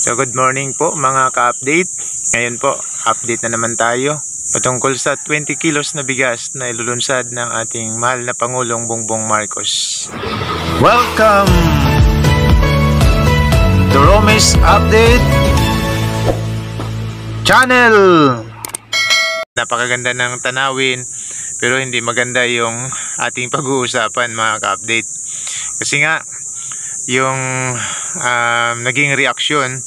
So good morning po mga ka-update. Ngayon po, update na naman tayo patungkol sa 20 kilos na bigas na ilulunsad ng ating mahal na Pangulong Bongbong Marcos. Welcome to Romis Update Channel. Napakaganda ng tanawin pero hindi maganda yung ating pag-uusapan mga ka-update. Kasi nga yung naging reaksyon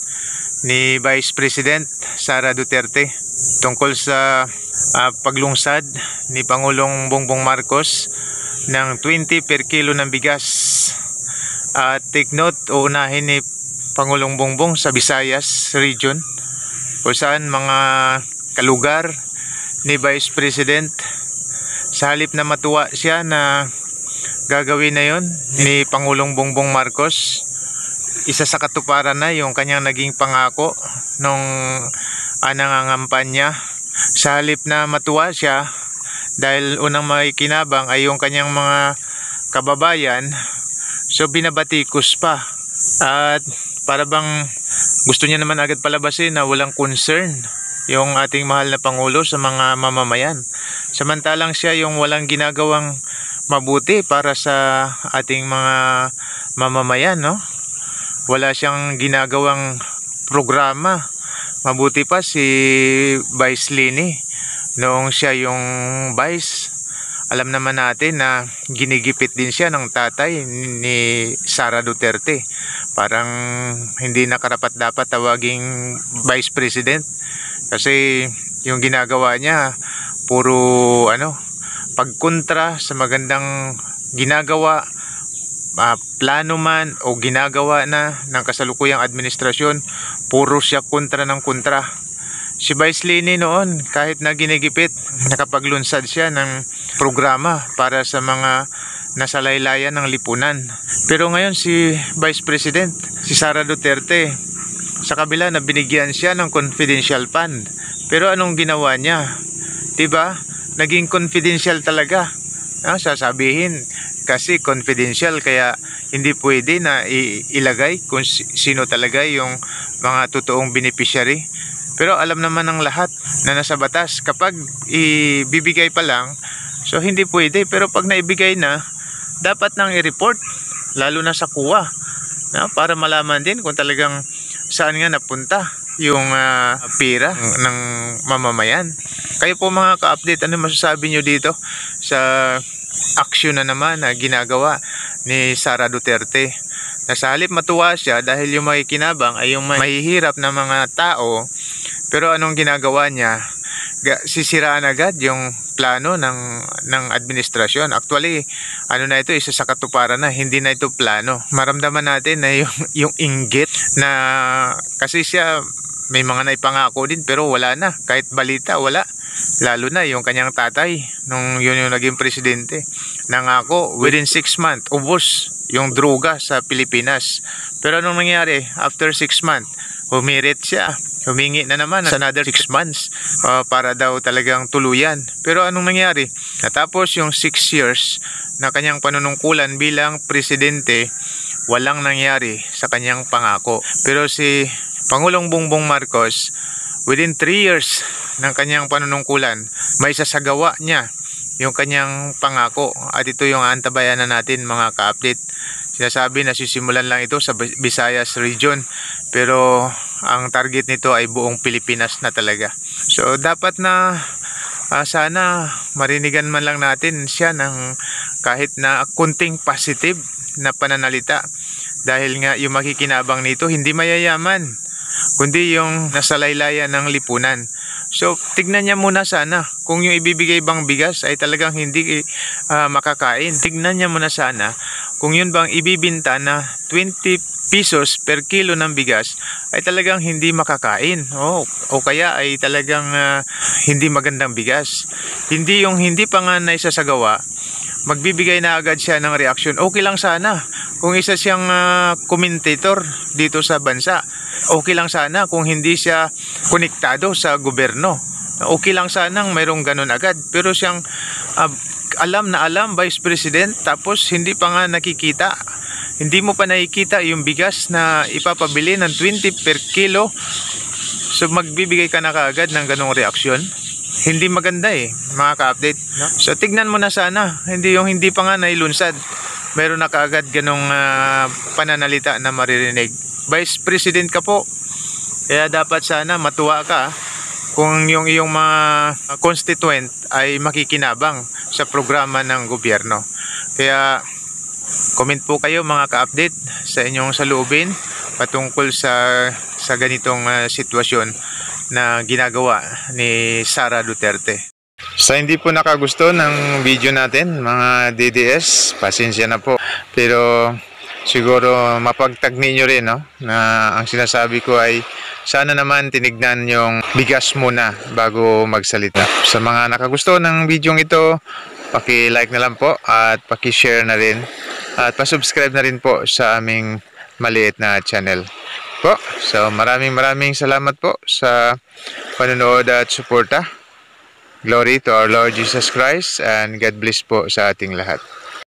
ni Vice President Sara Duterte tungkol sa paglungsad ni Pangulong Bongbong Marcos ng 20 per kilo ng bigas. Take note, uunahin ni Pangulong Bongbong sa Visayas region kung saan mga kalugar ni Vice President, sa halip na matuwa siya na gagawin na yon ni Pangulong Bongbong Marcos, isa sa katuparan na yung kanyang naging pangako nung nangangampanya. Sa halip na matuwa siya dahil unang makikinabang ay yung kanyang mga kababayan, so binabatikos pa at para bang gusto niya naman agad palabasin na walang concern yung ating mahal na Pangulo sa mga mamamayan, samantalang siya yung walang ginagawang mabuti para sa ating mga mamamayan, no? Wala siyang ginagawang programa. Mabuti pa si Vice Lini, noong siya yung Vice, alam naman natin na ginigipit din siya ng tatay ni Sara Duterte. Parang hindi na karapat-dapat tawaging Vice President kasi yung ginagawa niya puro pagkontra sa magandang ginagawa, plano man o ginagawa na ng kasalukuyang administrasyon, puro siya kontra ng kontra. Si Vice Lini noon, kahit na ginigipit, nakapaglunsad siya ng programa para sa mga nasalaylayan ng lipunan. Pero ngayon si Vice President, si Sara Duterte, sa kabila na binigyan siya ng confidential fund, pero anong ginawa niya? Diba? Naging confidential talaga. Sasabihin kasi confidential kaya hindi pwede na ilagay kung sino talaga yung mga totoong beneficiary. Pero alam naman ng lahat na nasa batas, kapag ibibigay pa lang, so hindi pwede. Pero pag naibigay na, dapat nang i-report, lalo na sa kuwa, para malaman din kung talagang saan nga napunta yung pera ng mamamayan. Kayo po mga ka-update, ano masasabi nyo dito sa aksyon na naman na ginagawa ni Sara Duterte? Na sa halip matuwa siya dahil yung makikinabang ay yung mahihirap na mga tao, pero anong ginagawa niya? Sisiraan agad yung plano ng administrasyon. Actually, na ito, isa sa katuparan na, hindi na ito plano. Maramdaman natin na yung inggit na kasi siya may mga naipangako din pero wala na, kahit balita wala. Lalo na yung kanyang tatay nung yun yung naging presidente, nangako within 6 months ubos yung droga sa Pilipinas. Pero anong nangyari? After 6 months humirit siya, humingi na naman sa another 6 months para daw talagang tuluyan. Pero anong nangyari? Natapos yung 6 years na kanyang panunungkulan bilang presidente, walang nangyari sa kanyang pangako. Pero si Pangulong Bongbong Marcos, within 3 years ng kanyang panunungkulan, may sasagawa niya yung kanyang pangako. At ito yung antabayanan natin mga ka-update. Sinasabi na sisimulan lang ito sa Visayas region, pero ang target nito ay buong Pilipinas na talaga. So dapat na sana marinigan man lang natin siya ng kahit na kunting positive na pananalita, dahil nga yung makikinabang nito hindi mayayaman, kundi yung nasalaylayan ng lipunan. So tignan niya muna sana kung yung ibibigay bang bigas ay talagang hindi makakain. Tignan niya muna sana kung yun bang ibibinta na 20 pesos per kilo ng bigas ay talagang hindi makakain, o kaya ay talagang hindi magandang bigas. Hindi yung hindi pa nga naisasagawa, magbibigay na agad siya ng reaksyon. Okay lang sana kung isa siyang commentator dito sa bansa. Okay lang sana kung hindi siya konektado sa gobyerno. Okay lang sanang mayroong ganun agad. Pero siyang alam na alam, Vice President, tapos hindi pa nga nakikita hindi mo pa nakikita yung bigas na ipapabili ng 20 per kilo. So magbibigay ka na kaagad ng ganong reaksyon. Hindi maganda mga ka-update. So tignan mo na sana, hindi pa nga nailunsad, meron na kaagad ganong pananalita na maririnig. Vice President ka po, kaya dapat sana matuwa ka kung yung iyong mga constituent ay makikinabang sa programa ng gobyerno. Kaya comment po kayo mga ka-update sa inyong saloobin patungkol sa ganitong sitwasyon na ginagawa ni Sara Duterte. Sa hindi po nakagusto ng video natin mga DDS, pasensya na po. Pero siguro mapagtagni nyo rin na ang sinasabi ko ay sana naman tinignan yung bigas muna bago magsalita. Sa mga nakagusto ng video ito, paki-like na lang po at paki-share na rin at pa-subscribe na rin po sa aming maliit na channel po. So maraming salamat po sa panonood at suporta. Glory to our Lord Jesus Christ and God bless po sa ating lahat.